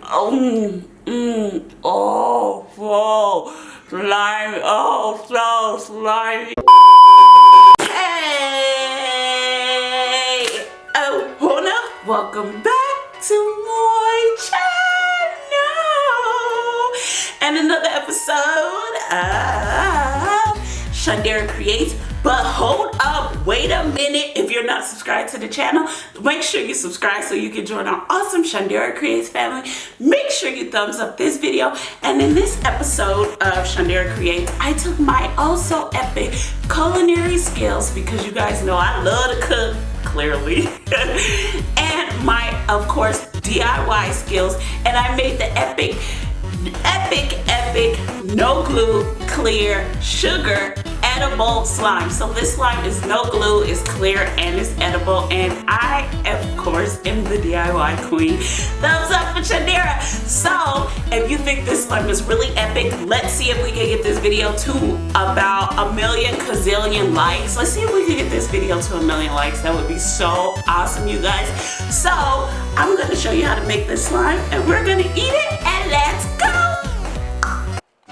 Oh, so slimy. Oh, so slimy. Hey, oh, Hona, welcome back to my channel and another episode of Shundara Creates. But hold up, wait a minute. If you're not subscribed to the channel, make sure you subscribe so you can join our awesome Shundara Creates family. Make sure you thumbs up this video. And in this episode of Shundara Creates, I took my also epic culinary skills, because you guys know I love to cook, clearly, and my, of course, DIY skills, and I made the epic no glue, clear, sugar, edible slime. So this slime is no glue, it's clear, and it's edible. And I, of course, am the DIY queen. Thumbs up for Shundara. So if you think this slime is really epic, let's see if we can get this video to about 1,000,000 gazillion likes. Let's see if we can get this video to 1,000,000 likes. That would be so awesome, you guys. So I'm gonna show you how to make this slime, and we're gonna eat it, and let's go.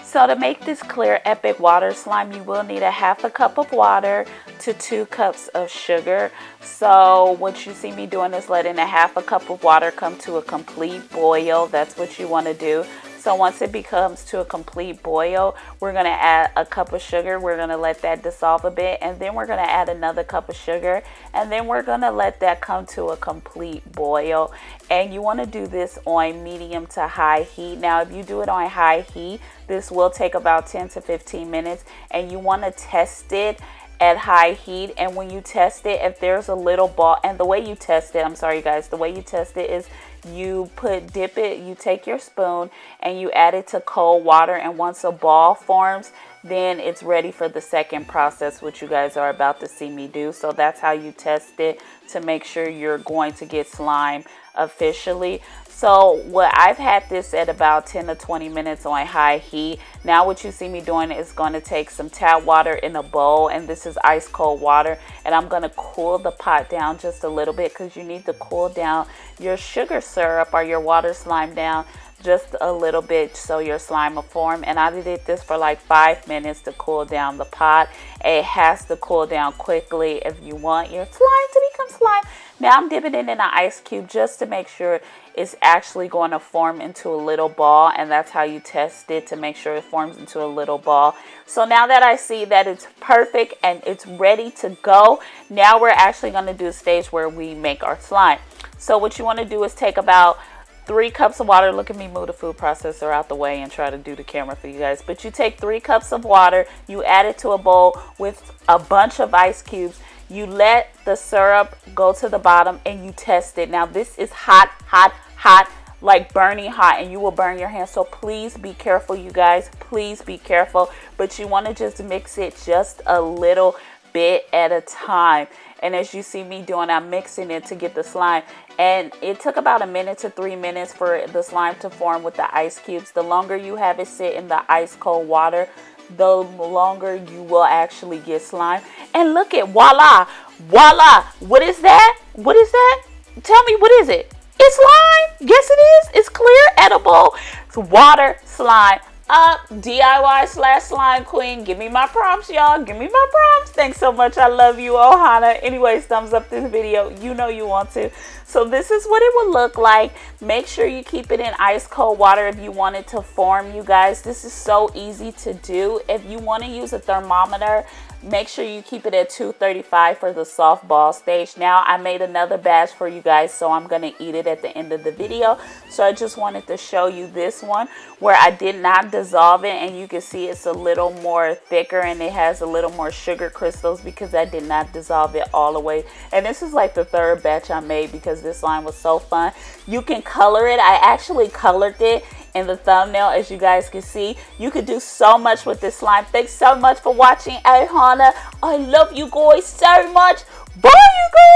So to make this clear epic water slime, you will need a 1/2 cup of water to 2 cups of sugar. So what you see me doing is letting a 1/2 cup of water come to a complete boil. That's what you want to do. So once it becomes to a complete boil, we're going to add a cup of sugar. We're going to let that dissolve a bit, and then we're going to add another cup of sugar, and then we're going to let that come to a complete boil. And you want to do this on medium to high heat. Now, if you do it on high heat, this will take about 10 to 15 minutes, and you want to test it at high heat. And when you test it, if there's a little ball, and the way you test it, I'm sorry you guys, the way you test it is you dip it, you take your spoon and you add it to cold water, and once a ball forms, then it's ready for the second process, which you guys are about to see me do. So that's how you test it to make sure you're going to get slime officially. So what I've had this at about 10 to 20 minutes on high heat. Now what you see me doing is going to take some tap water in a bowl, and this is ice cold water, and I'm going to cool the pot down just a little bit, because you need to cool down your sugar syrup or your water slime down just a little bit so your slime will form. And I did this for like 5 minutes to cool down the pot. It has to cool down quickly if you want your slime to become slime. Now I'm dipping it in an ice cube just to make sure it's actually going to form into a little ball, and that's how you test it, to make sure it forms into a little ball. So now that I see that it's perfect and it's ready to go, now we're actually going to do the stage where we make our slime. So what you want to do is take about 3 cups of water. Look at me move the food processor out the way and try to do the camera for you guys. But you take 3 cups of water, you add it to a bowl with a bunch of ice cubes. You let the syrup go to the bottom and you test it. Now this is hot, hot, hot, like burning hot, and you will burn your hands. So please be careful, you guys. Please be careful. But you want to just mix it just a little bit at a time. And as you see me doing, I'm mixing it to get the slime. And it took about 1 minute to 3 minutes for the slime to form with the ice cubes. The longer you have it sit in the ice cold water, the longer you will actually get slime. And look at, voila, voila. What is that? What is that? Tell me, what is it? It's slime. Yes, it is. It's clear, edible. It's water slime. Up, DIY/slime queen. Give me my prompts, y'all. Give me my prompts. Thanks so much. I love you, Ohana. Anyways, thumbs up this video. You know you want to. So this is what it would look like. Make sure you keep it in ice cold water if you want it to form, you guys. This is so easy to do. If you want to use a thermometer, make sure you keep it at 235 for the soft ball stage. Now I made another batch for you guys, so I'm going to eat it at the end of the video. So I just wanted to show you this one where I did not dissolve it, and you can see it's a little more thicker and it has a little more sugar crystals because I did not dissolve it all the way. And this is like the 3rd batch I made because this slime was so fun. You can color it. I actually colored it in the thumbnail, as you guys can see. You could do so much with this slime. Thanks so much for watching, Ohana. I love you guys so much. Bye, you guys.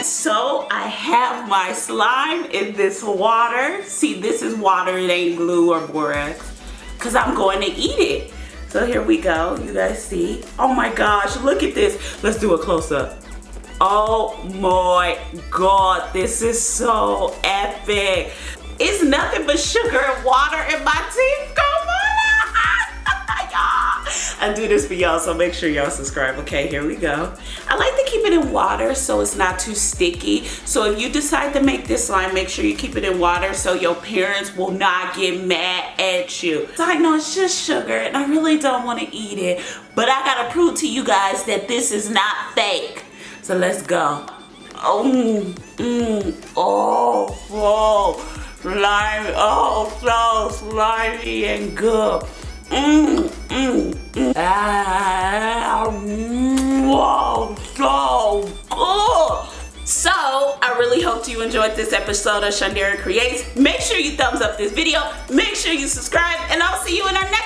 So I have my slime in this water. See, this is water, it ain't glue or borax, because I'm going to eat it. So here we go, you guys see? Oh my gosh, look at this. Let's do a close-up. Oh my God, this is so epic. It's nothing but sugar and water in my teeth. Come on. I do this for y'all, so make sure y'all subscribe. Okay, here we go. I like to keep it in water so it's not too sticky. So if you decide to make this slime, make sure you keep it in water so your parents will not get mad at you. So I know it's just sugar and I really don't want to eat it, but I gotta prove to you guys that this is not fake. So let's go. Oh, slimy, oh, so slimy and good. Whoa, so good. So, I really hope you enjoyed this episode of Shundara Creates. Make sure you thumbs up this video. Make sure you subscribe, and I'll see you in our next